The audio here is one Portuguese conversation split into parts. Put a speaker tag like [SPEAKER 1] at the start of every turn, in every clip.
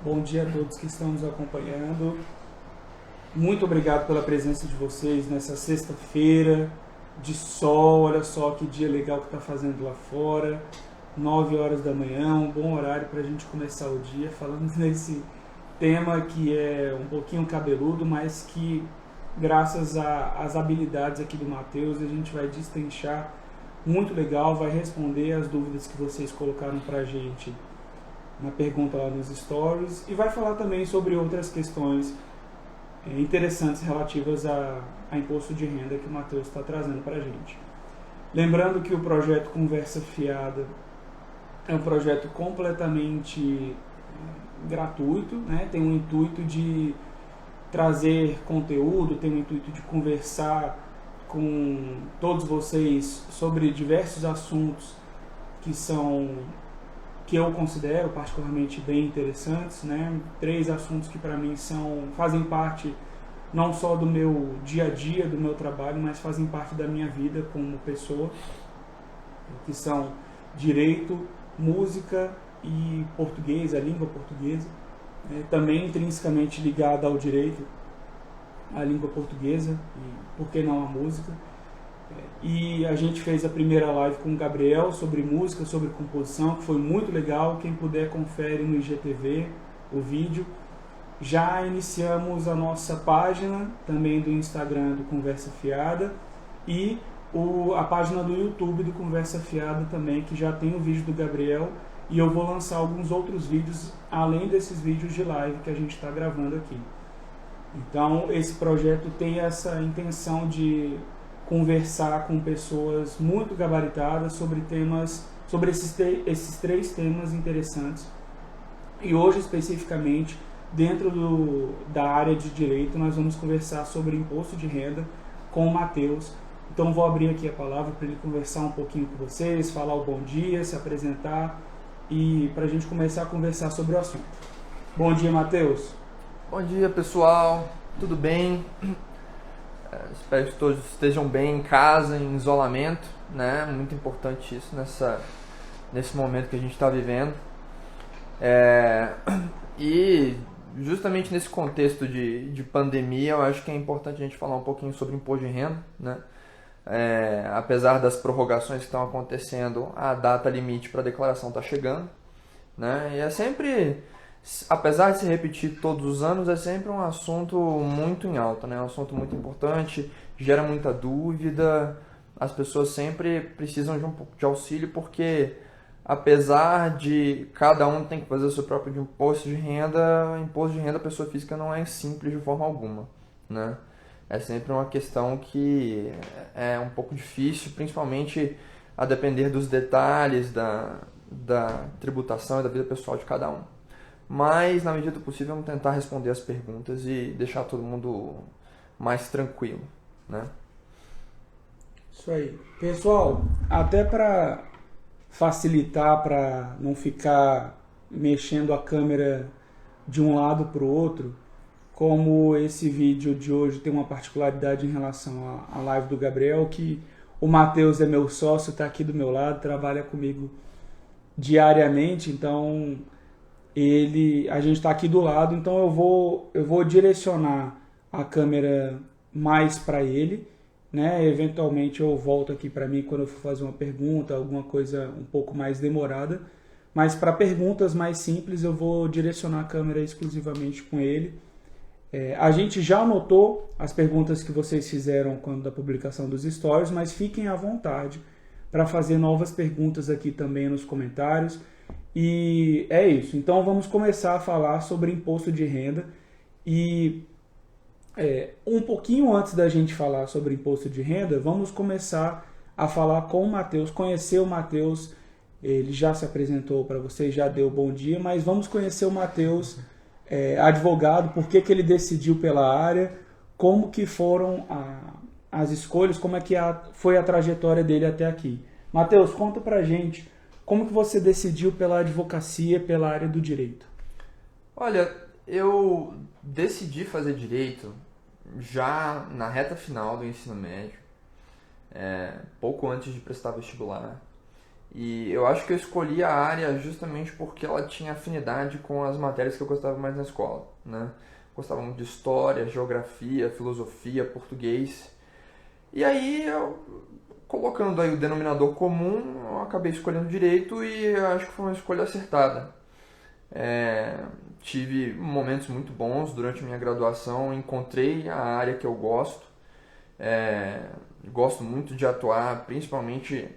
[SPEAKER 1] Bom dia a todos que estão nos acompanhando. Muito obrigado pela presença de vocês nessa sexta-feira de sol. Olha só que dia legal que está fazendo lá fora. 9 horas da manhã, um bom horário para a gente começar o dia falando nesse tema que é um pouquinho cabeludo, mas que graças às habilidades aqui do Matheus a gente vai destrinchar muito legal, vai responder as dúvidas que vocês colocaram para a gente na pergunta lá nos stories e vai falar também sobre outras questões interessantes relativas a imposto de renda que o Matheus está trazendo para a gente. Lembrando que o projeto Conversa Fiada é um projeto completamente gratuito, né? Tem o intuito de trazer conteúdo, tem o intuito de conversar com todos vocês sobre diversos assuntos que eu considero particularmente bem interessantes, né? 3 assuntos que para mim fazem parte não só do meu dia a dia, do meu trabalho, mas fazem parte da minha vida como pessoa, que são direito, música e português, a língua portuguesa, também intrinsecamente ligada ao direito, à língua portuguesa e, por que não, a música. E a gente fez a primeira live com o Gabriel sobre música, sobre composição, que foi muito legal. Quem puder, confere no IGTV o vídeo. Já iniciamos a nossa página também do Instagram do Conversa Fiada e a página do YouTube do Conversa Fiada também, que já tem o vídeo do Gabriel, e eu vou lançar alguns outros vídeos além desses vídeos de live que a gente está gravando aqui. Então esse projeto tem essa intenção de conversar com pessoas muito gabaritadas sobre esses 3 temas interessantes. E hoje, especificamente, dentro da área de direito, nós vamos conversar sobre imposto de renda com o Matheus. Então vou abrir aqui a palavra para ele conversar um pouquinho com vocês, falar o bom dia, se apresentar e para a gente começar a conversar sobre o assunto. Bom dia, Matheus.
[SPEAKER 2] Bom dia, pessoal. Tudo bem? Espero que todos estejam bem em casa, em isolamento, né? Muito importante isso nesse momento que a gente está vivendo. E justamente nesse contexto de pandemia, eu acho que é importante a gente falar um pouquinho sobre imposto de renda, né? Apesar das prorrogações que estão acontecendo, a data limite para a declaração está chegando, né? E é sempre, apesar de se repetir todos os anos, é sempre um assunto muito em alta, né? Um assunto muito importante, gera muita dúvida, as pessoas sempre precisam de um pouco de auxílio, porque apesar de cada um tem que fazer o seu próprio imposto de renda, imposto de renda da pessoa física não é simples de forma alguma, né? É sempre uma questão que é um pouco difícil, principalmente a depender dos detalhes da tributação e da vida pessoal de cada um. Mas, na medida do possível, vamos tentar responder as perguntas e deixar todo mundo mais tranquilo, né?
[SPEAKER 1] Isso aí. Pessoal, até para facilitar, para não ficar mexendo a câmera de um lado para o outro, como esse vídeo de hoje tem uma particularidade em relação à live do Gabriel, que o Matheus é meu sócio, está aqui do meu lado, trabalha comigo diariamente, então a gente está aqui do lado, então eu vou direcionar a câmera mais para ele, né? Eventualmente eu volto aqui para mim quando eu for fazer uma pergunta, alguma coisa um pouco mais demorada, mas para perguntas mais simples eu vou direcionar a câmera exclusivamente com ele. A gente já anotou as perguntas que vocês fizeram quando da publicação dos stories, mas fiquem à vontade para fazer novas perguntas aqui também nos comentários. E é isso. Então vamos começar a falar sobre imposto de renda. E um pouquinho antes da gente falar sobre imposto de renda, vamos começar a falar com o Matheus, conhecer o Matheus. Ele já se apresentou para vocês, já deu bom dia, mas vamos conhecer o Matheus, advogado, por que ele decidiu pela área, como que foram as escolhas, como é que foi a trajetória dele até aqui. Matheus, conta pra gente como que você decidiu pela advocacia, pela área do direito.
[SPEAKER 2] Olha, eu decidi fazer direito já na reta final do ensino médio, pouco antes de prestar vestibular. E eu acho que eu escolhi a área justamente porque ela tinha afinidade com as matérias que eu gostava mais na escola, né? Gostava muito de história, geografia, filosofia, português. E aí, colocando aí o denominador comum, eu acabei escolhendo direito e eu acho que foi uma escolha acertada. Tive momentos muito bons durante a minha graduação, encontrei a área que eu gosto. Gosto muito de atuar, principalmente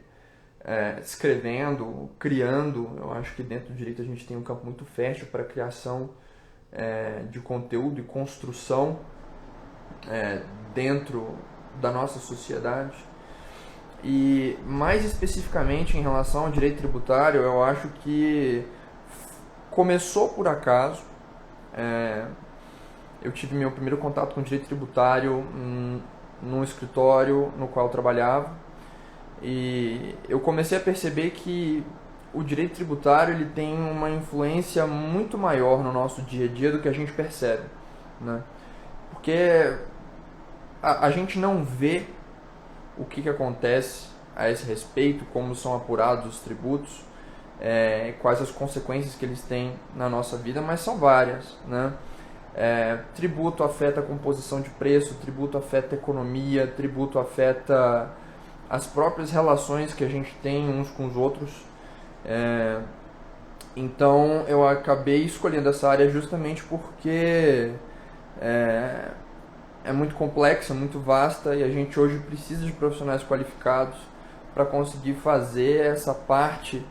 [SPEAKER 2] escrevendo, criando. Eu acho que dentro do direito a gente tem um campo muito fértil para a criação de conteúdo e construção dentro da nossa sociedade. E mais especificamente em relação ao direito tributário, eu acho que começou por acaso. Eu tive meu primeiro contato com o direito tributário num escritório no qual eu trabalhava, e eu comecei a perceber que o direito tributário ele tem uma influência muito maior no nosso dia a dia do que a gente percebe, né? Porque a gente não vê o que acontece a esse respeito, como são apurados os tributos, quais as consequências que eles têm na nossa vida, mas são várias, né? Tributo afeta a composição de preço, tributo afeta a economia, tributo afeta as próprias relações que a gente tem uns com os outros. Então eu acabei escolhendo essa área justamente porque é muito complexa, muito vasta, e a gente hoje precisa de profissionais qualificados para conseguir fazer essa parte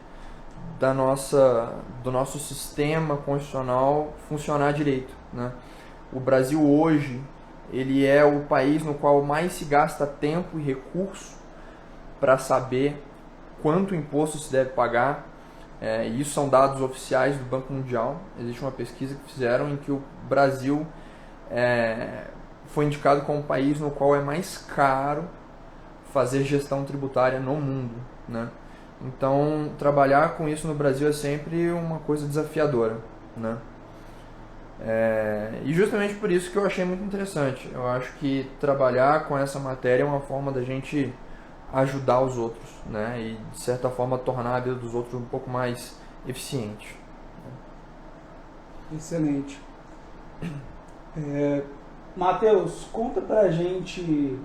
[SPEAKER 2] do nosso sistema constitucional funcionar direito, né? O Brasil hoje ele é o país no qual mais se gasta tempo e recurso para saber quanto imposto se deve pagar. E isso são dados oficiais do Banco Mundial. Existe uma pesquisa que fizeram em que o Brasil foi indicado como o país no qual é mais caro fazer gestão tributária no mundo, né? Então, trabalhar com isso no Brasil é sempre uma coisa desafiadora, né? E justamente por isso que eu achei muito interessante. Eu acho que trabalhar com essa matéria é uma forma da gente ajudar os outros, né? E, de certa forma, tornar a vida dos outros um pouco mais eficiente.
[SPEAKER 1] Excelente. Matheus, conta pra gente,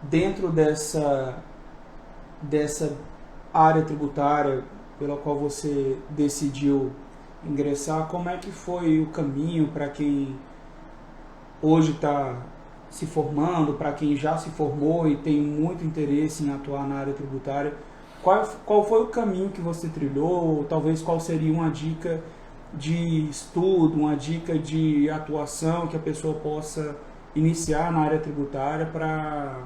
[SPEAKER 1] dentro dessa área tributária pela qual você decidiu ingressar, como é que foi o caminho para quem hoje está se formando, para quem já se formou e tem muito interesse em atuar na área tributária? Qual foi o caminho que você trilhou? Ou talvez qual seria uma dica de estudo, uma dica de atuação que a pessoa possa iniciar na área tributária para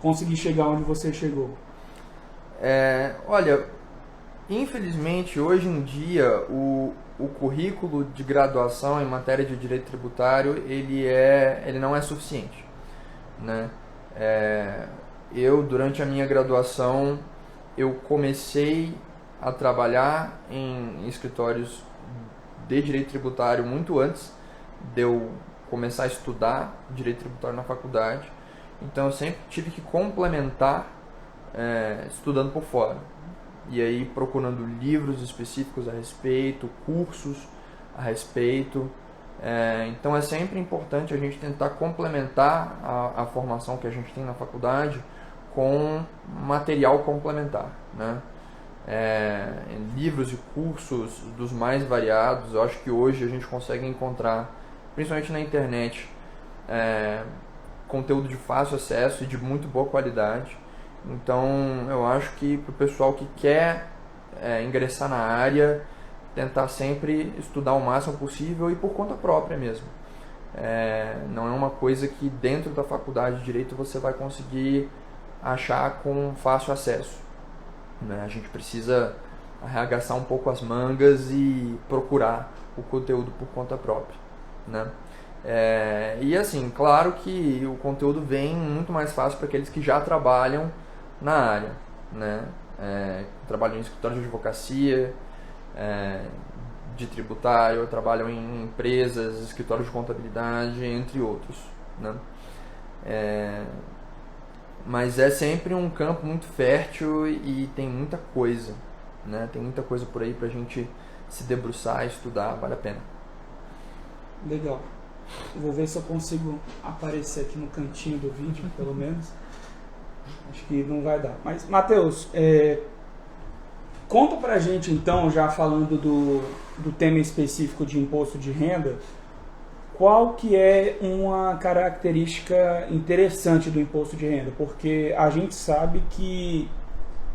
[SPEAKER 1] conseguir chegar onde você chegou?
[SPEAKER 2] Olha, infelizmente hoje em dia o currículo de graduação em matéria de direito tributário ele não é suficiente, né? Eu durante a minha graduação eu comecei a trabalhar em escritórios de direito tributário muito antes de eu começar a estudar direito tributário na faculdade. Então eu sempre tive que complementar estudando por fora. E aí procurando livros específicos a respeito, cursos a respeito. Então é sempre importante a gente tentar complementar a formação que a gente tem na faculdade com material complementar, né? Livros e cursos dos mais variados. Eu acho que hoje a gente consegue encontrar, principalmente na internet, conteúdo de fácil acesso e de muito boa qualidade. Então eu acho que para o pessoal que quer ingressar na área, tentar sempre estudar o máximo possível e por conta própria mesmo. Não é uma coisa que dentro da faculdade de Direito você vai conseguir achar com fácil acesso, né? A gente precisa arregaçar um pouco as mangas e procurar o conteúdo por conta própria, né? E assim, claro que o conteúdo vem muito mais fácil para aqueles que já trabalham na área, né? Trabalham em escritório de advocacia, de tributário, trabalham em empresas, escritórios de contabilidade, entre outros, né? Mas é sempre um campo muito fértil e tem muita coisa, né? Tem muita coisa por aí pra gente se debruçar, estudar, vale a pena.
[SPEAKER 1] Legal. Vou ver se eu consigo aparecer aqui no cantinho do vídeo, pelo menos. Acho que não vai dar. Mas, Matheus, conta pra gente então, já falando do tema específico de imposto de renda, qual que é uma característica interessante do imposto de renda? Porque a gente sabe que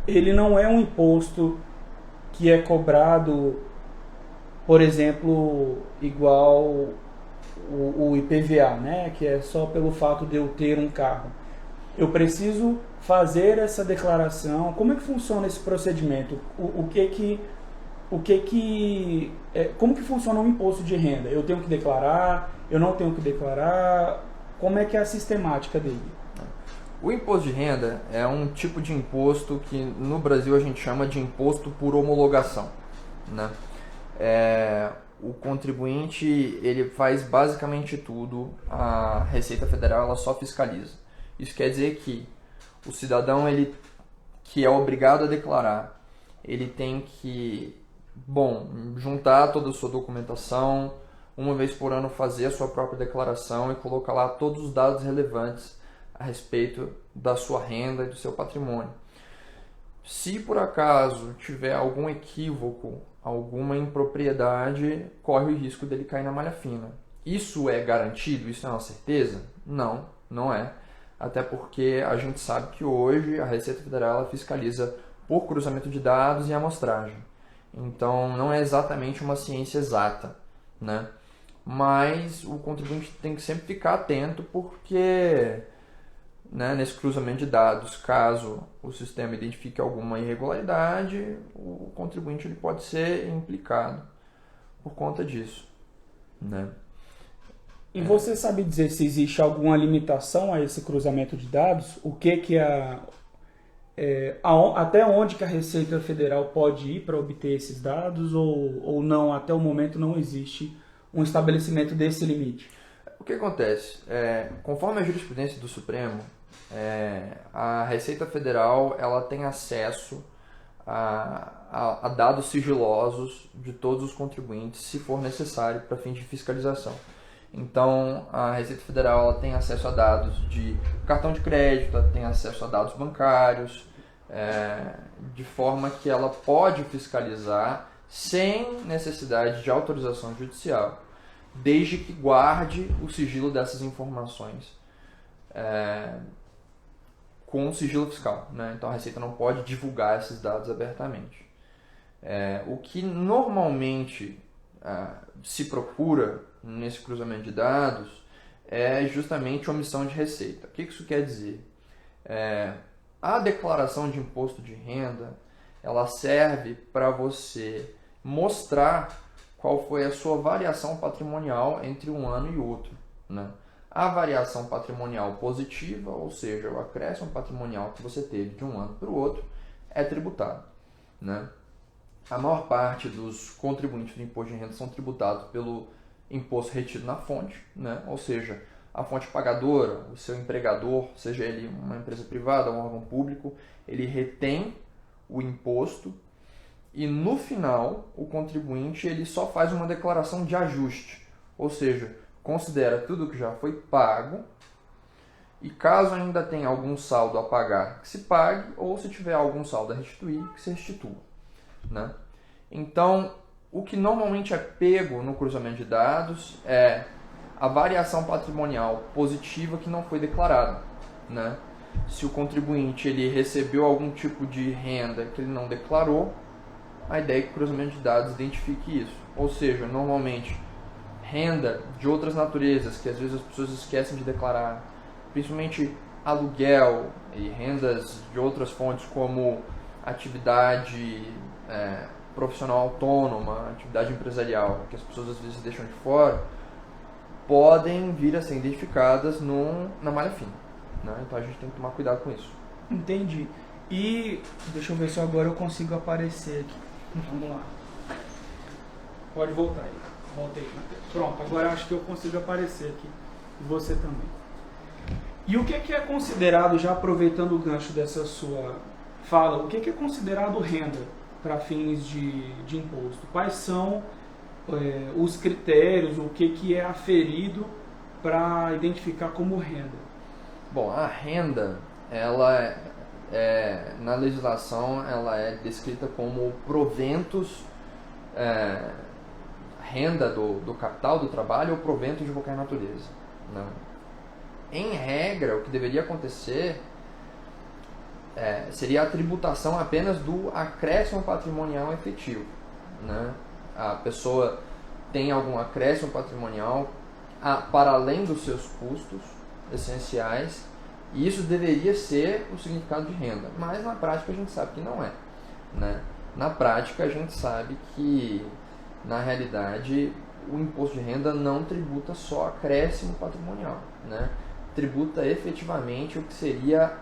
[SPEAKER 1] ele não é um imposto que é cobrado, por exemplo, igual o IPVA, né? Que é só pelo fato de eu ter um carro. Eu preciso fazer essa declaração. Como é que funciona esse procedimento? Como que funciona o imposto de renda? Eu tenho que declarar? Eu não tenho que declarar? Como é que é a sistemática dele?
[SPEAKER 2] O imposto de renda é um tipo de imposto que no Brasil a gente chama de imposto por homologação, né? O contribuinte ele faz basicamente tudo, a Receita Federal ela só fiscaliza. Isso quer dizer que o cidadão que é obrigado a declarar, ele tem que juntar toda a sua documentação, uma vez por ano fazer a sua própria declaração e colocar lá todos os dados relevantes a respeito da sua renda e do seu patrimônio. Se por acaso tiver algum equívoco, alguma impropriedade, corre o risco dele cair na malha fina. Isso é garantido? Isso é uma certeza? Não, não é. Até porque a gente sabe que hoje a Receita Federal ela fiscaliza por cruzamento de dados e amostragem. Então não é exatamente uma ciência exata, né? Mas o contribuinte tem que sempre ficar atento porque, né, nesse cruzamento de dados, caso o sistema identifique alguma irregularidade, o contribuinte ele pode ser implicado por conta disso, né?
[SPEAKER 1] E você sabe dizer se existe alguma limitação a esse cruzamento de dados? O que até onde que a Receita Federal pode ir para obter esses dados ou não? Até o momento não existe um estabelecimento desse limite.
[SPEAKER 2] O que acontece? Conforme a jurisprudência do Supremo, a Receita Federal ela tem acesso a dados sigilosos de todos os contribuintes, se for necessário, para fins de fiscalização. Então, a Receita Federal ela tem acesso a dados de cartão de crédito, ela tem acesso a dados bancários, de forma que ela pode fiscalizar sem necessidade de autorização judicial, desde que guarde o sigilo dessas informações com o sigilo fiscal, né? Então, a Receita não pode divulgar esses dados abertamente. O que normalmente se procura nesse cruzamento de dados é justamente omissão de receita. O que isso quer dizer? A declaração de imposto de renda ela serve para você mostrar qual foi a sua variação patrimonial entre um ano e outro, né? A variação patrimonial positiva, ou seja, o acréscimo patrimonial que você teve de um ano para o outro, é tributado, né? A maior parte dos contribuintes do imposto de renda são tributados pelo imposto retido na fonte, né? Ou seja, a fonte pagadora, o seu empregador, seja ele uma empresa privada ou um órgão público, ele retém o imposto e no final o contribuinte ele só faz uma declaração de ajuste, ou seja, considera tudo que já foi pago e caso ainda tenha algum saldo a pagar, que se pague, ou se tiver algum saldo a restituir, que se restitua, né? Então, o que normalmente é pego no cruzamento de dados é a variação patrimonial positiva que não foi declarada, né? Se o contribuinte ele recebeu algum tipo de renda que ele não declarou, a ideia é que o cruzamento de dados identifique isso. Ou seja, normalmente, renda de outras naturezas que às vezes as pessoas esquecem de declarar, principalmente aluguel e rendas de outras fontes como atividade profissional autônoma, atividade empresarial, que as pessoas às vezes deixam de fora, podem vir a ser identificadas na malha fina, né? Então a gente tem que tomar cuidado com isso.
[SPEAKER 1] Entendi. E deixa eu ver se agora eu consigo aparecer aqui. Vamos lá. Pode voltar aí. Voltei. Pronto, agora eu acho que eu consigo aparecer aqui. E você também. E o que é considerado, já aproveitando o gancho dessa sua fala, o que é considerado renda para fins de imposto? Quais são os critérios, o que é aferido para identificar como renda?
[SPEAKER 2] Bom, a renda, ela na legislação, ela é descrita como proventos, renda do capital do trabalho ou proventos de qualquer natureza, né? Em regra, o que deveria acontecer seria a tributação apenas do acréscimo patrimonial efetivo, né? A pessoa tem algum acréscimo patrimonial para além dos seus custos essenciais, e isso deveria ser o significado de renda, mas na prática a gente sabe que não é, né? Na prática a gente sabe que, na realidade, o imposto de renda não tributa só acréscimo patrimonial, né? Tributa efetivamente o que seria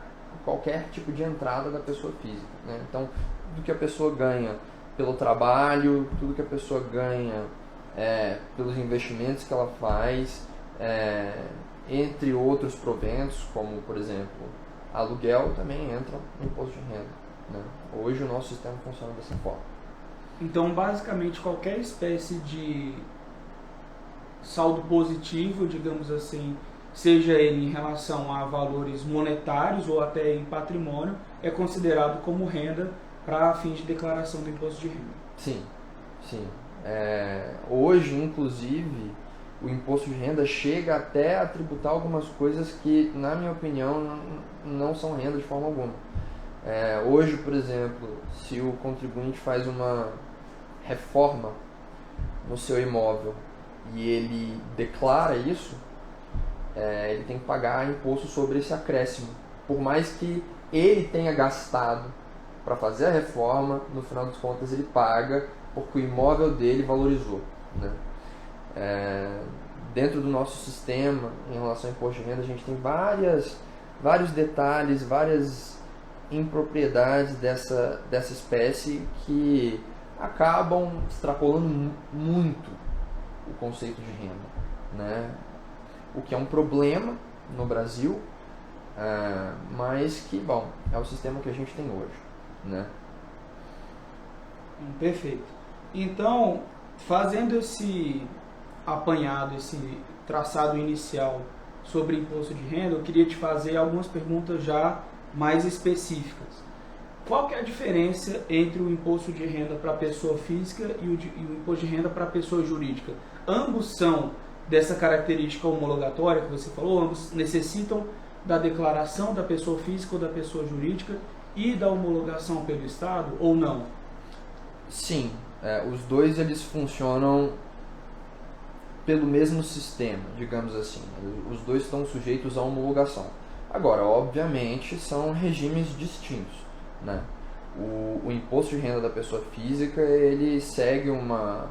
[SPEAKER 2] qualquer tipo de entrada da pessoa física, né? Então, tudo que a pessoa ganha pelo trabalho, tudo que a pessoa ganha pelos investimentos que ela faz, entre outros proventos, como, por exemplo, aluguel, também entra no imposto de renda, né? Hoje o nosso sistema funciona dessa forma.
[SPEAKER 1] Então, basicamente, qualquer espécie de saldo positivo, digamos assim, seja ele em relação a valores monetários ou até em patrimônio, é considerado como renda para fins de declaração do imposto de renda.
[SPEAKER 2] Sim, sim. Hoje, inclusive, o imposto de renda chega até a tributar algumas coisas que, na minha opinião, não são renda de forma alguma. Hoje, por exemplo, se o contribuinte faz uma reforma no seu imóvel e ele declara isso, ele tem que pagar imposto sobre esse acréscimo. Por mais que ele tenha gastado para fazer a reforma, no final das contas ele paga porque o imóvel dele valorizou, né? Dentro do nosso sistema, em relação ao imposto de renda, a gente tem vários detalhes, várias impropriedades dessa espécie que acabam extrapolando muito o conceito de renda, né? O que é um problema no Brasil, mas que, bom, é o sistema que a gente tem hoje, né?
[SPEAKER 1] Perfeito. Então, fazendo esse apanhado, esse traçado inicial sobre imposto de renda, eu queria te fazer algumas perguntas já mais específicas. Qual que é a diferença entre o imposto de renda para a pessoa física e o imposto de renda para a pessoa jurídica? Ambos são dessa característica homologatória que você falou, ambos necessitam da declaração da pessoa física ou da pessoa jurídica e da homologação pelo Estado, ou não?
[SPEAKER 2] Sim, os dois eles funcionam pelo mesmo sistema, digamos assim. Os dois estão sujeitos à homologação. Agora, obviamente, são regimes distintos, né? O imposto de renda da pessoa física, ele segue uma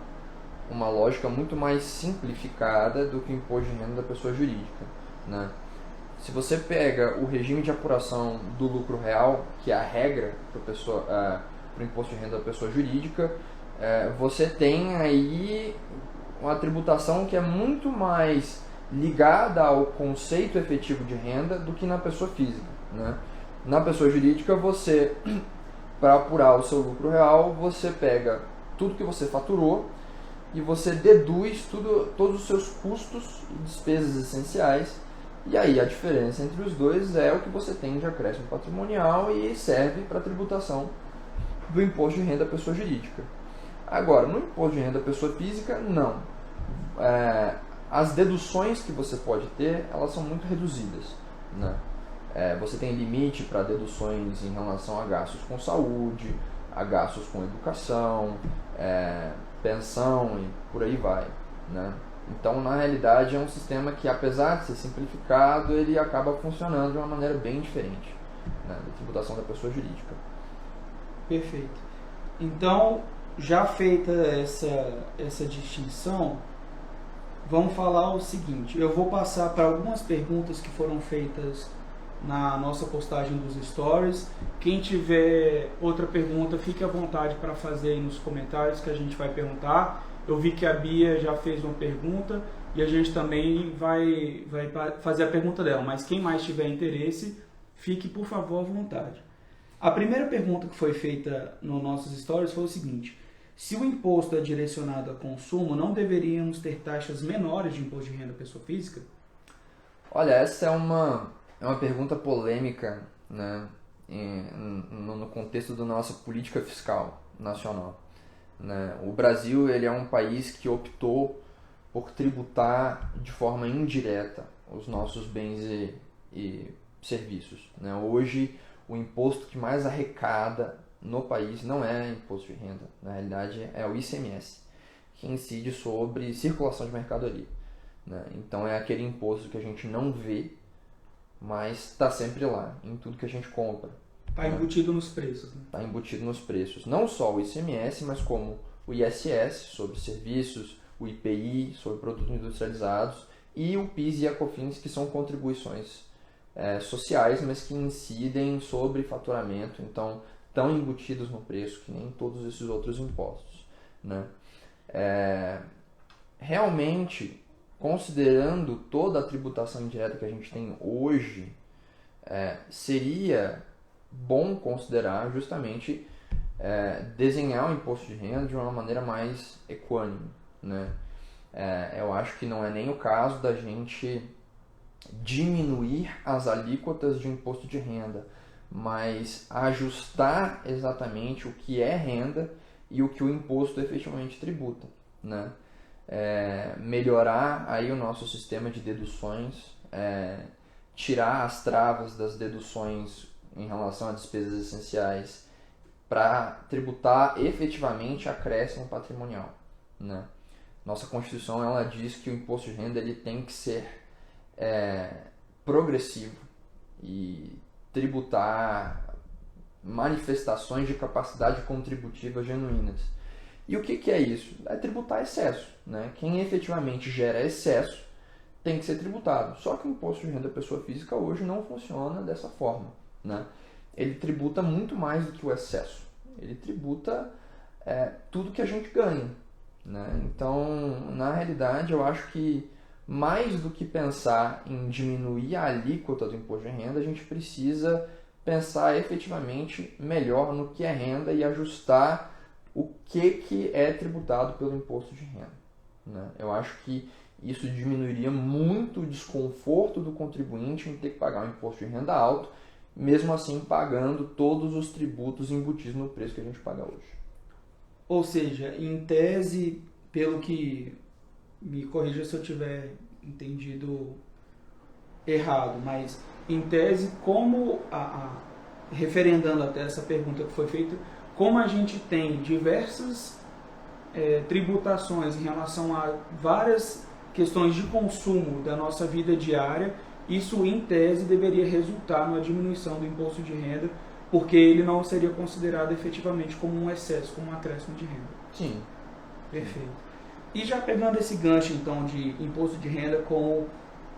[SPEAKER 2] lógica muito mais simplificada do que o imposto de renda da pessoa jurídica, né? Se você pega o regime de apuração do lucro real, que é a regra para o imposto de renda da pessoa jurídica, você tem aí uma tributação que é muito mais ligada ao conceito efetivo de renda do que na pessoa física, né? Na pessoa jurídica, para apurar o seu lucro real, você pega tudo que você faturou e você deduz todos os seus custos e despesas essenciais, e aí a diferença entre os dois é o que você tem de acréscimo patrimonial e serve para a tributação do imposto de renda da pessoa jurídica. Agora, no imposto de renda da pessoa física, não. As deduções que você pode ter, elas são muito reduzidas, né? Você tem limite para deduções em relação a gastos com saúde, a gastos com educação, pensão e por aí vai, né? Então, na realidade, é um sistema que, apesar de ser simplificado, ele acaba funcionando de uma maneira bem diferente, né, da tributação da pessoa jurídica.
[SPEAKER 1] Perfeito. Então, já feita essa distinção, vamos falar o seguinte. Eu vou passar para algumas perguntas que foram feitas na nossa postagem dos stories. Quem tiver outra pergunta, fique à vontade para fazer aí nos comentários que a gente vai perguntar. Eu vi que a Bia já fez uma pergunta e a gente também vai fazer a pergunta dela, mas quem mais tiver interesse, fique por favor à vontade. A primeira pergunta que foi feita nos nossos stories foi o seguinte: se o imposto é direcionado a consumo, não deveríamos ter taxas menores de imposto de renda à pessoa física?
[SPEAKER 2] Olha, essa é uma pergunta polêmica, né, no contexto da nossa política fiscal nacional, né? O Brasil, ele é um país que optou por tributar de forma indireta os nossos bens e serviços, né? Hoje, o imposto que mais arrecada no país não é imposto de renda, na realidade é o ICMS, que incide sobre circulação de mercadoria, né? Então é aquele imposto que a gente não vê, mas está sempre lá, em tudo que a gente compra.
[SPEAKER 1] Está embutido nos preços, né?
[SPEAKER 2] Está embutido nos preços. Não só o ICMS, mas como o ISS sobre serviços, o IPI sobre produtos industrializados e o PIS e a COFINS, que são contribuições sociais, mas que incidem sobre faturamento, então estão embutidos no preço, que nem todos esses outros impostos, né? Realmente, considerando toda a tributação indireta que a gente tem hoje, seria bom considerar justamente desenhar o imposto de renda de uma maneira mais equânime, né? Eu acho que não é nem o caso da gente diminuir as alíquotas de imposto de renda, mas ajustar exatamente o que é renda e o que o imposto efetivamente tributa, né? Melhorar aí o nosso sistema de deduções, tirar as travas das deduções em relação a despesas essenciais para tributar efetivamente acréscimo patrimonial, né? Nossa Constituição, ela diz que o imposto de renda ele tem que ser progressivo e tributar manifestações de capacidade contributiva genuínas. E o que é isso? É tributar excesso, né? Quem efetivamente gera excesso tem que ser tributado. Só que o imposto de renda da pessoa física hoje não funciona dessa forma, né? Ele tributa muito mais do que o excesso. Ele tributa tudo que a gente ganha, né? Então, na realidade, eu acho que mais do que pensar em diminuir a alíquota do imposto de renda, a gente precisa pensar efetivamente melhor no que é renda e ajustar o que é tributado pelo imposto de renda, né? Eu acho que isso diminuiria muito o desconforto do contribuinte em ter que pagar um imposto de renda alto, mesmo assim pagando todos os tributos embutidos no preço que a gente paga hoje.
[SPEAKER 1] Ou seja, em tese, pelo que, me corrija se eu tiver entendido errado, mas em tese, como referendando até essa pergunta que foi feita, como a gente tem diversas tributações em relação a várias questões de consumo da nossa vida diária, isso em tese deveria resultar numa diminuição do imposto de renda, porque ele não seria considerado efetivamente como um excesso, como um acréscimo de renda.
[SPEAKER 2] Sim.
[SPEAKER 1] Perfeito. E já pegando esse gancho então de imposto de renda com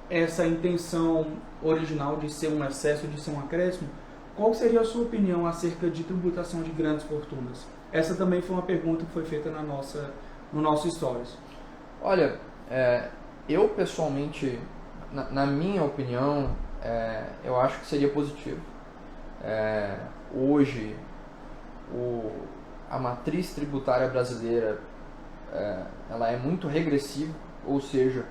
[SPEAKER 1] essa intenção original de ser um excesso, de ser um acréscimo, qual seria a sua opinião acerca de tributação de grandes fortunas? Essa também foi uma pergunta que foi feita no nosso Stories.
[SPEAKER 2] Olha, eu pessoalmente, na minha opinião, eu acho que seria positivo. Hoje, a matriz tributária brasileira ela é muito regressiva, ou seja,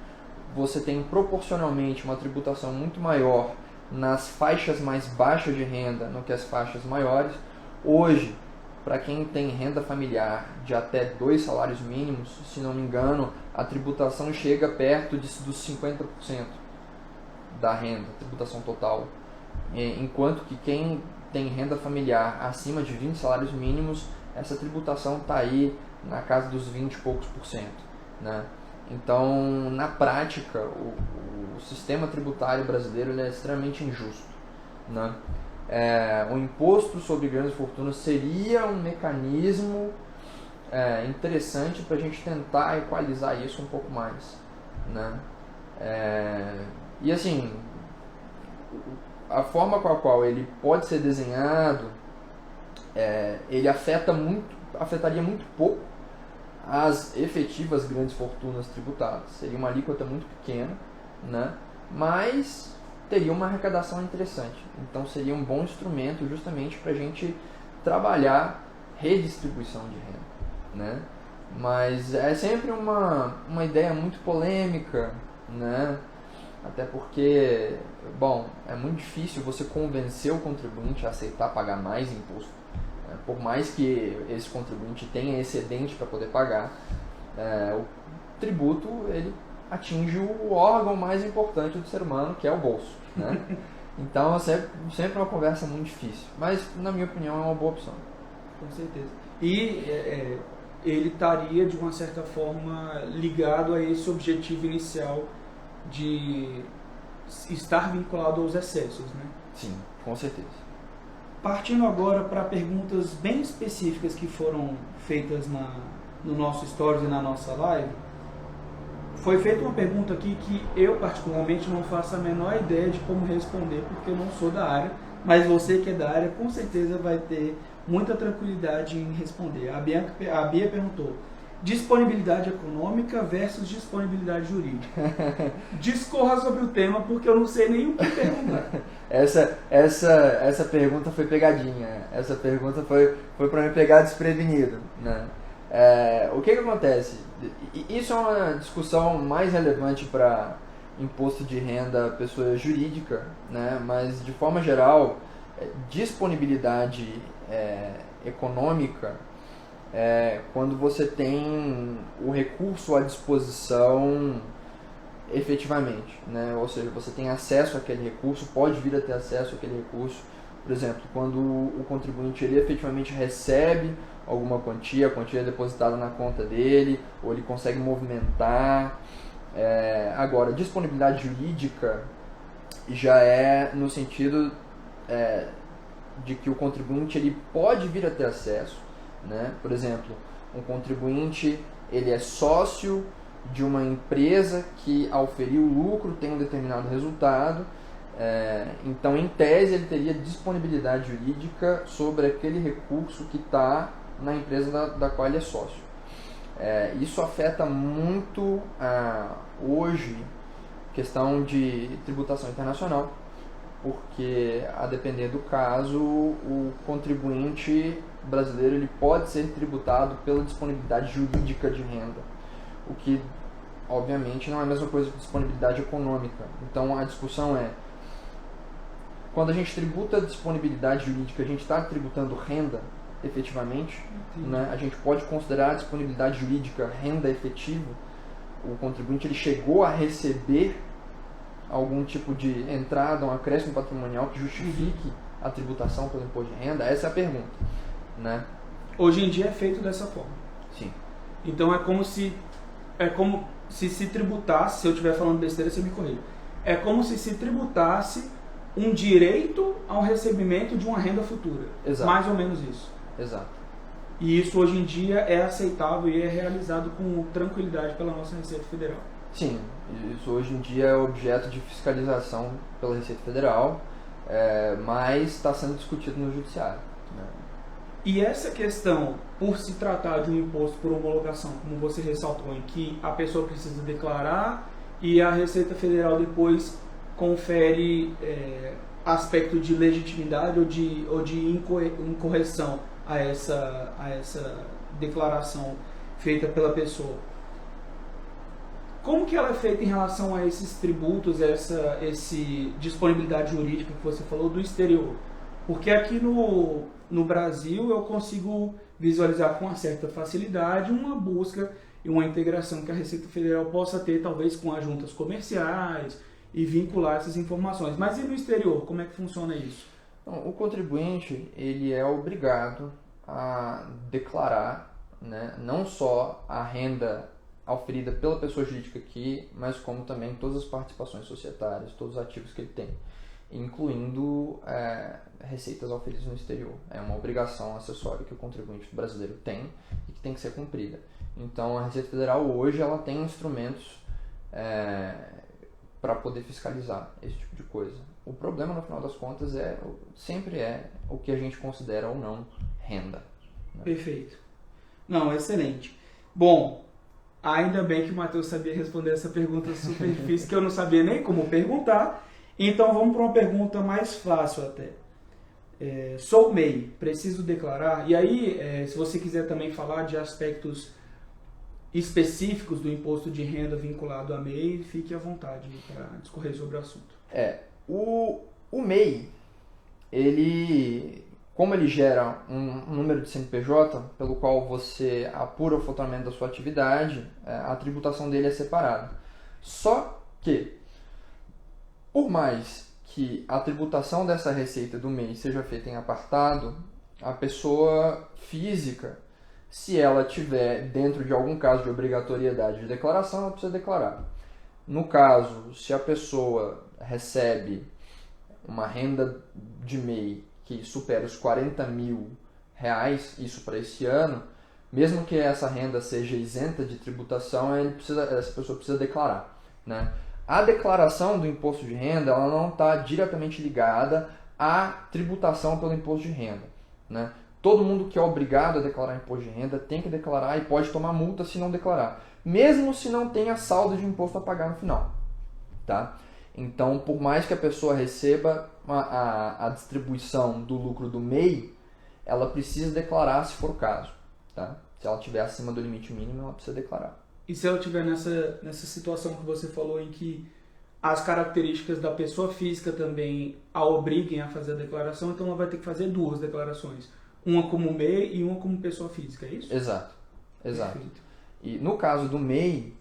[SPEAKER 2] você tem proporcionalmente uma tributação muito maior nas faixas mais baixas de renda do que as faixas maiores. Hoje, para quem tem renda familiar de até 2 salários mínimos, se não me engano, a tributação chega perto dos 50% da renda, tributação total. Enquanto que quem tem renda familiar acima de 20 salários mínimos, essa tributação está aí na casa dos 20 e poucos por cento, né? Então, na prática, o sistema tributário brasileiro ele é extremamente injusto, né? O imposto sobre grandes fortunas seria um mecanismo interessante para a gente tentar equalizar isso um pouco mais, né? E assim, a forma com a qual ele pode ser desenhado, ele afetaria muito pouco as efetivas grandes fortunas tributadas. Seria uma alíquota muito pequena, né? Mas teria uma arrecadação interessante. Então seria um bom instrumento justamente para a gente trabalhar redistribuição de renda, né? Mas é sempre uma ideia muito polêmica, né? Até porque, bom, é muito difícil você convencer o contribuinte a aceitar pagar mais imposto. Por mais que esse contribuinte tenha excedente para poder pagar, o tributo ele atinge o órgão mais importante do ser humano, que é o bolso, né? Então é sempre uma conversa muito difícil, mas na minha opinião é uma boa opção.
[SPEAKER 1] Com certeza. E ele estaria de uma certa forma ligado a esse objetivo inicial de estar vinculado aos excessos, né?
[SPEAKER 2] Sim, com certeza.
[SPEAKER 1] Partindo agora para perguntas bem específicas que foram feitas no nosso Stories e na nossa live, foi feita uma pergunta aqui que eu particularmente não faço a menor ideia de como responder, porque eu não sou da área, mas você que é da área com certeza vai ter muita tranquilidade em responder. A Bia perguntou: disponibilidade econômica versus disponibilidade jurídica. Discorra sobre o tema, porque eu não sei nem o que perguntar.
[SPEAKER 2] Essa pergunta foi pegadinha. Essa pergunta foi para me pegar desprevenido, né? O que acontece? Isso é uma discussão mais relevante para imposto de renda pessoa jurídica, né? Mas de forma geral, disponibilidade econômica quando você tem o recurso à disposição efetivamente, né? Ou seja, você tem acesso àquele recurso, pode vir a ter acesso àquele recurso. Por exemplo, quando o contribuinte ele efetivamente recebe alguma quantia, a quantia é depositada na conta dele, ou ele consegue movimentar. Agora, disponibilidade jurídica já é no sentido de que o contribuinte ele pode vir a ter acesso, né? Por exemplo, um contribuinte ele é sócio de uma empresa que ao ferir o lucro tem um determinado resultado, então em tese ele teria disponibilidade jurídica sobre aquele recurso que está na empresa da qual ele é sócio. Isso afeta muito hoje questão de tributação internacional, porque a depender do caso o contribuinte brasileiro ele pode ser tributado pela disponibilidade jurídica de renda, o que obviamente não é a mesma coisa que disponibilidade econômica. Então a discussão quando a gente tributa a disponibilidade jurídica, a gente está tributando renda efetivamente, né? A gente pode considerar a disponibilidade jurídica renda efetiva. O contribuinte ele chegou a receber algum tipo de entrada, um acréscimo patrimonial que justifique a tributação pelo imposto de renda? Essa é a pergunta, né?
[SPEAKER 1] Hoje em dia é feito dessa forma.
[SPEAKER 2] Sim.
[SPEAKER 1] Então é como se tributasse, se eu estiver falando besteira, você me corrija. É como se tributasse um direito ao recebimento de uma renda futura.
[SPEAKER 2] Exato.
[SPEAKER 1] Mais ou menos isso.
[SPEAKER 2] Exato.
[SPEAKER 1] E isso hoje em dia é aceitável e é realizado com tranquilidade pela nossa Receita Federal.
[SPEAKER 2] Sim, isso hoje em dia é objeto de fiscalização pela Receita Federal, mas está sendo discutido no Judiciário, né?
[SPEAKER 1] E essa questão, por se tratar de um imposto por homologação, como você ressaltou, em que a pessoa precisa declarar e a Receita Federal depois confere aspecto de legitimidade ou de incorreção a essa declaração feita pela pessoa. Como que ela é feita em relação a esses tributos, esse disponibilidade jurídica que você falou do exterior? Porque aqui no Brasil eu consigo visualizar com uma certa facilidade uma busca e uma integração que a Receita Federal possa ter, talvez com as juntas comerciais, e vincular essas informações. Mas e no exterior, como é que funciona isso?
[SPEAKER 2] O contribuinte ele é obrigado a declarar, né, não só a renda auferida pela pessoa jurídica aqui, mas como também todas as participações societárias, todos os ativos que ele tem, incluindo receitas auferidas no exterior. É uma obrigação acessória que o contribuinte brasileiro tem e que tem que ser cumprida. Então a Receita Federal hoje ela tem instrumentos para poder fiscalizar esse tipo de coisa. O problema no final das contas sempre é o que a gente considera ou não renda, né?
[SPEAKER 1] Perfeito. Não, excelente. Bom, ainda bem que o Matheus sabia responder essa pergunta super difícil, que eu não sabia nem como perguntar. Então vamos para uma pergunta mais fácil até. Sou MEI, preciso declarar? E aí, se você quiser também falar de aspectos específicos do imposto de renda vinculado a MEI, fique à vontade para discorrer sobre o assunto.
[SPEAKER 2] O MEI, como ele gera um número de CNPJ pelo qual você apura o faturamento da sua atividade, a tributação dele é separada. Só que, por mais que a tributação dessa receita do MEI seja feita em apartado, a pessoa física, se ela tiver dentro de algum caso de obrigatoriedade de declaração, ela precisa declarar. No caso, se a pessoa recebe uma renda de MEI que supera os 40 mil reais, isso para esse ano, mesmo que essa renda seja isenta de tributação, essa pessoa precisa declarar, né? A declaração do imposto de renda ela não está diretamente ligada à tributação pelo imposto de renda, né? Todo mundo que é obrigado a declarar imposto de renda tem que declarar e pode tomar multa se não declarar, mesmo se não tenha saldo de imposto a pagar no final, tá? Então, por mais que a pessoa receba a distribuição do lucro do MEI, ela precisa declarar se for o caso, tá? Se ela estiver acima do limite mínimo, ela precisa declarar.
[SPEAKER 1] E se ela estiver nessa situação que você falou, em que as características da pessoa física também a obriguem a fazer a declaração, então ela vai ter que fazer duas declarações. Uma como MEI e uma como pessoa física, é isso?
[SPEAKER 2] Exato.
[SPEAKER 1] Perfeito.
[SPEAKER 2] E no caso do MEI,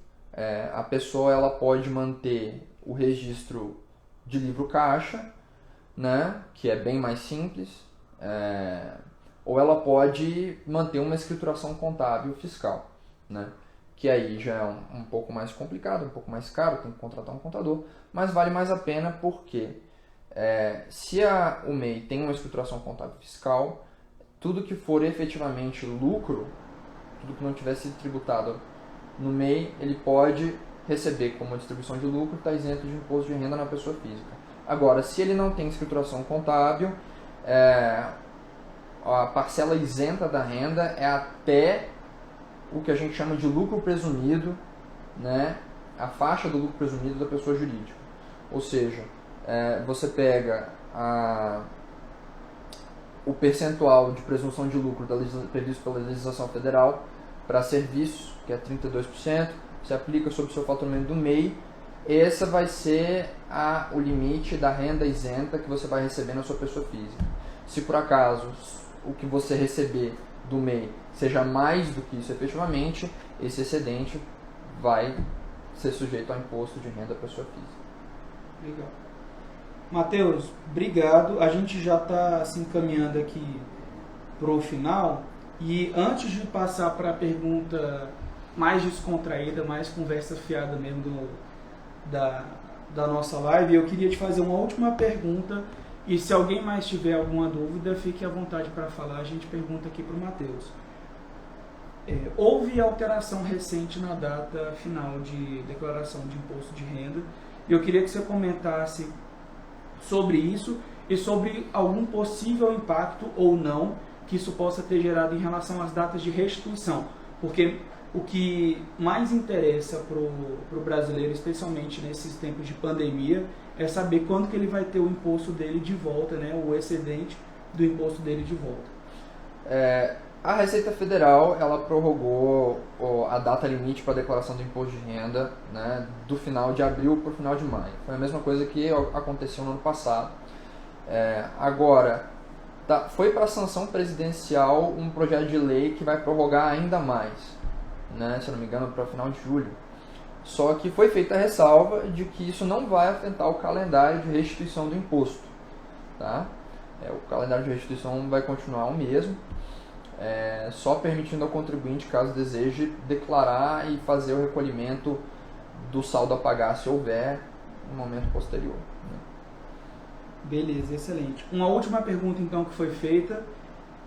[SPEAKER 2] a pessoa ela pode manter o registro de livro caixa, né, que é bem mais simples, ou ela pode manter uma escrituração contábil fiscal, né, que aí já é um pouco mais complicado, um pouco mais caro, tem que contratar um contador, mas vale mais a pena porque se o MEI tem uma escrituração contábil fiscal, tudo que for efetivamente lucro, tudo que não tiver sido tributado no MEI, ele pode receber como distribuição de lucro, está isento de imposto de renda na pessoa física. Agora, se ele não tem escrituração contábil, a parcela isenta da renda é até o que a gente chama de lucro presumido, né? A faixa do lucro presumido da pessoa jurídica. Ou seja, você pega o percentual de presunção de lucro previsto pela legislação federal para serviços, que é 32%, você aplica sobre o seu faturamento do MEI, esse vai ser o limite da renda isenta que você vai receber na sua pessoa física. Se por acaso o que você receber do MEI seja mais do que isso efetivamente, esse excedente vai ser sujeito ao imposto de renda da pessoa física.
[SPEAKER 1] Legal. Matheus, obrigado. A gente já está se encaminhando aqui para o final. E antes de passar para a pergunta mais descontraída, mais conversa fiada mesmo da nossa live, eu queria te fazer uma última pergunta. E se alguém mais tiver alguma dúvida, fique à vontade para falar. A gente pergunta aqui para o Matheus. Houve alteração recente na data final de declaração de imposto de renda. E eu queria que você comentasse sobre isso e sobre algum possível impacto ou não que isso possa ter gerado em relação às datas de restituição. Porque o que mais interessa para o brasileiro, especialmente nesses tempos de pandemia, é saber quando que ele vai ter o imposto dele de volta, né, o excedente do imposto dele de volta.
[SPEAKER 2] A Receita Federal ela prorrogou a data limite para a declaração do imposto de renda, né, do final de abril para o final de maio. Foi a mesma coisa que aconteceu no ano passado. Agora, foi para a sanção presidencial um projeto de lei que vai prorrogar ainda mais, né, se eu não me engano, para o final de julho. Só que foi feita a ressalva de que isso não vai afetar o calendário de restituição do imposto. Tá? O calendário de restituição vai continuar o mesmo, só permitindo ao contribuinte, caso deseje, declarar e fazer o recolhimento do saldo a pagar, se houver, no momento posterior. Né?
[SPEAKER 1] Beleza, excelente. Uma última pergunta, então, que foi feita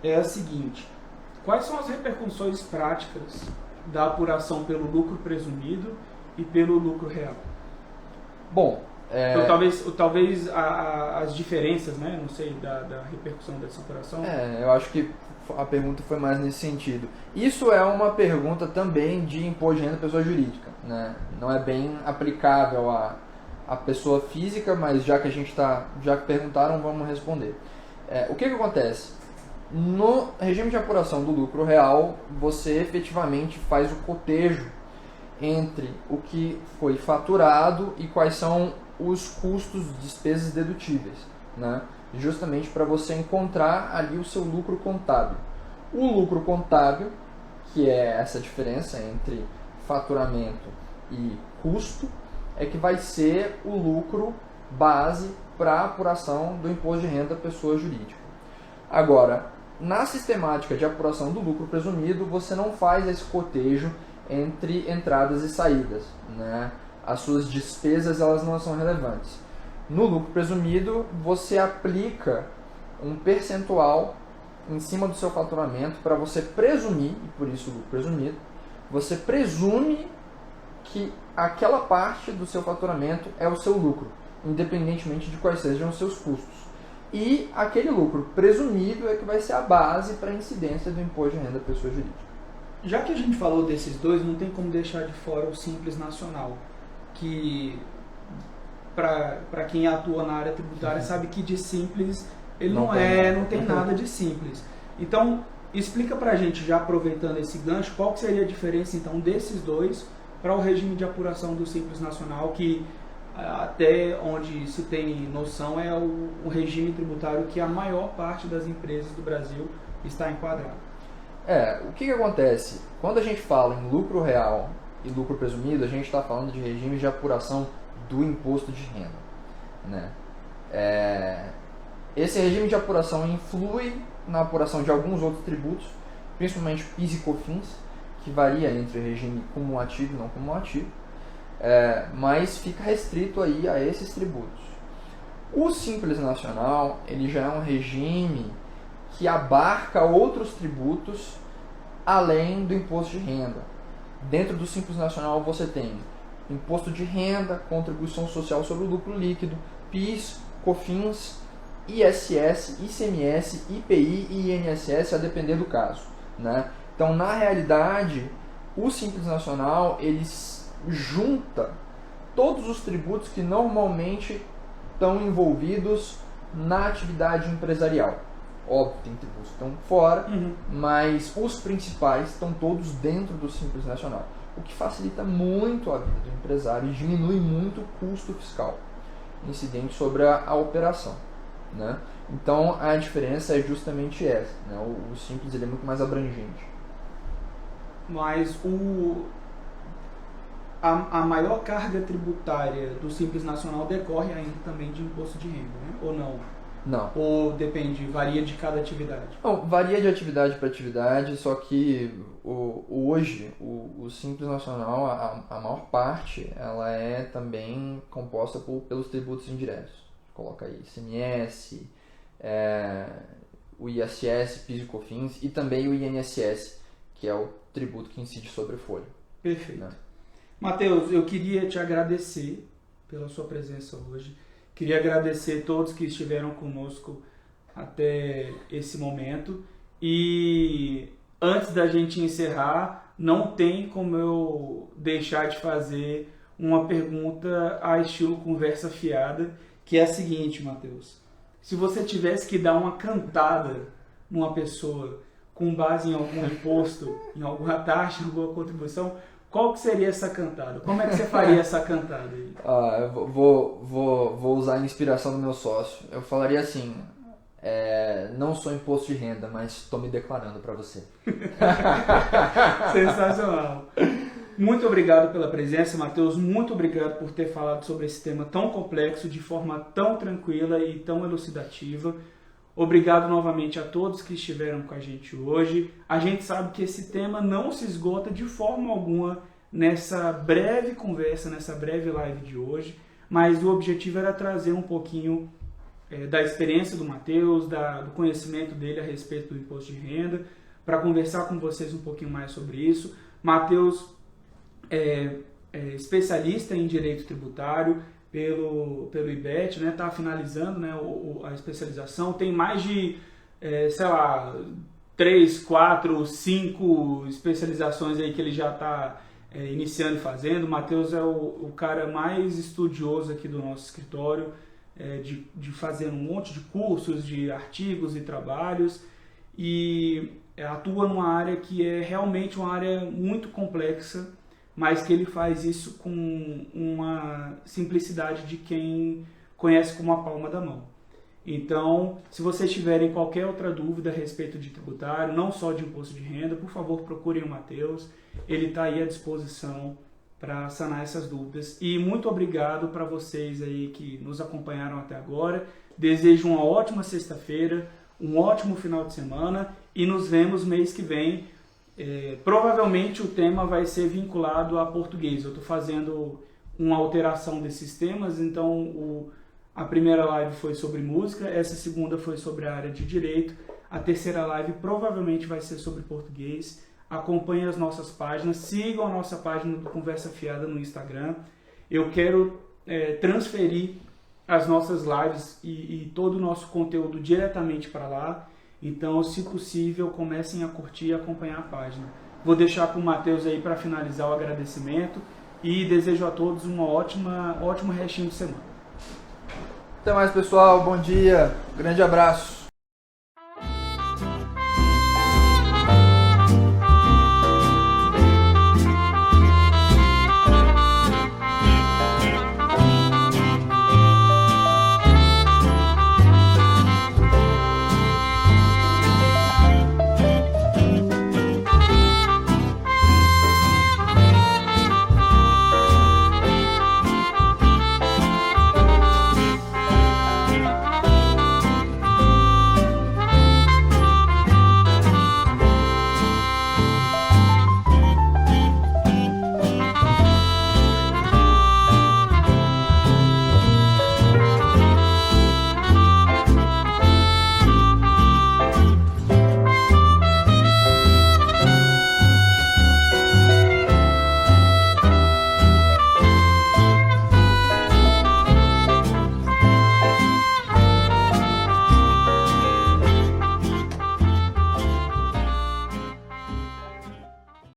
[SPEAKER 1] é a seguinte: quais são as repercussões práticas da apuração pelo lucro presumido e pelo lucro real?
[SPEAKER 2] Bom,
[SPEAKER 1] então, talvez as diferenças, né? Não sei, da repercussão dessa apuração.
[SPEAKER 2] Eu acho que a pergunta foi mais nesse sentido. Isso é uma pergunta também de imposto de renda da pessoa jurídica, né? Não é bem aplicável à pessoa física, mas já que perguntaram, vamos responder. O que acontece? No regime de apuração do lucro real, você efetivamente faz o cotejo entre o que foi faturado e quais são os custos, despesas dedutíveis, né? Justamente para você encontrar ali o seu lucro contábil. O lucro contábil, que é essa diferença entre faturamento e custo, é que vai ser o lucro base para a apuração do imposto de renda da pessoa jurídica. Agora, na sistemática de apuração do lucro presumido, você não faz esse cotejo entre entradas e saídas, né? As suas despesas elas não são relevantes. No lucro presumido, você aplica um percentual em cima do seu faturamento para você presumir, e por isso o lucro presumido, você presume que aquela parte do seu faturamento é o seu lucro, independentemente de quais sejam os seus custos. E aquele lucro presumido é que vai ser a base para a incidência do imposto de renda da pessoa jurídica.
[SPEAKER 1] Já que a gente falou desses dois, não tem como deixar de fora o Simples Nacional, que para quem atua na área tributária sabe que de simples ele não tem nada de simples. Então, explica pra gente, já aproveitando esse gancho, qual que seria a diferença então desses dois para o regime de apuração do Simples Nacional, que até onde se tem noção é o regime tributário que a maior parte das empresas do Brasil está enquadrada.
[SPEAKER 2] O que acontece? Quando a gente fala em lucro real e lucro presumido, a gente está falando de regimes de apuração do imposto de renda, né? Esse regime de apuração influi na apuração de alguns outros tributos, principalmente PIS e COFINS, que varia entre regime cumulativo e não cumulativo, mas fica restrito aí a esses tributos. O Simples Nacional, ele já é um regime que abarca outros tributos além do imposto de renda. Dentro do Simples Nacional você tem imposto de renda, contribuição social sobre o lucro líquido, PIS, COFINS, ISS, ICMS, IPI e INSS, a depender do caso, né? Então, na realidade, o Simples Nacional ele junta todos os tributos que normalmente estão envolvidos na atividade empresarial. Óbvio, tem tributos que estão fora, mas os principais estão todos dentro do Simples Nacional, o que facilita muito a vida do empresário e diminui muito o custo fiscal incidente sobre a operação, né? Então, a diferença é justamente essa, né? O Simples ele é muito mais abrangente.
[SPEAKER 1] Mas a maior carga tributária do Simples Nacional decorre ainda também de imposto de renda, né? Ou não?
[SPEAKER 2] Não.
[SPEAKER 1] Ou depende, varia de cada atividade?
[SPEAKER 2] Não, varia de atividade para atividade, só que hoje o Simples Nacional, a maior parte, ela é também composta pelos tributos indiretos. Coloca aí ICMS, o ISS, PIS e COFINS e também o INSS, que é o tributo que incide sobre a folha.
[SPEAKER 1] Perfeito.
[SPEAKER 2] Né?
[SPEAKER 1] Matheus, eu queria te agradecer pela sua presença hoje. Queria agradecer a todos que estiveram conosco até esse momento. E antes da gente encerrar, não tem como eu deixar de fazer uma pergunta a estilo conversa fiada, que é a seguinte, Matheus. Se você tivesse que dar uma cantada numa pessoa com base em algum imposto, em alguma taxa, em alguma contribuição, qual que seria essa cantada? Como é que você faria essa cantada aí?
[SPEAKER 2] Eu vou usar a inspiração do meu sócio. Eu falaria assim, não sou imposto de renda, mas estou me declarando para você.
[SPEAKER 1] Sensacional. Muito obrigado pela presença, Matheus. Muito obrigado por ter falado sobre esse tema tão complexo, de forma tão tranquila e tão elucidativa. Obrigado novamente a todos que estiveram com a gente hoje. A gente sabe que esse tema não se esgota de forma alguma nessa breve conversa, nessa breve live de hoje, mas o objetivo era trazer um pouquinho da experiência do Matheus, do conhecimento dele a respeito do imposto de renda, para conversar com vocês um pouquinho mais sobre isso. Matheus é especialista em direito tributário, pelo IBET, né? Tá finalizando, né, a especialização, tem mais de, 3, 4, 5 especializações aí que ele já está iniciando e fazendo. O Matheus é o cara mais estudioso aqui do nosso escritório, de fazer um monte de cursos, de artigos e trabalhos, e atua numa área que é realmente uma área muito complexa, mas que ele faz isso com uma simplicidade de quem conhece como a palma da mão. Então, se vocês tiverem qualquer outra dúvida a respeito de tributário, não só de imposto de renda, por favor, procurem o Matheus. Ele está aí à disposição para sanar essas dúvidas. E muito obrigado para vocês aí que nos acompanharam até agora. Desejo uma ótima sexta-feira, um ótimo final de semana e nos vemos mês que vem. Provavelmente o tema vai ser vinculado a português. Eu estou fazendo uma alteração desses temas, então a primeira live foi sobre música, essa segunda foi sobre a área de direito, a terceira live provavelmente vai ser sobre português. Acompanhem as nossas páginas, sigam a nossa página do Conversa Fiada no Instagram. Eu quero transferir as nossas lives e todo o nosso conteúdo diretamente para lá. Então, se possível, comecem a curtir e acompanhar a página. Vou deixar para o Matheus aí para finalizar o agradecimento e desejo a todos um ótimo restinho de semana.
[SPEAKER 2] Até mais, pessoal. Bom dia. Grande abraço.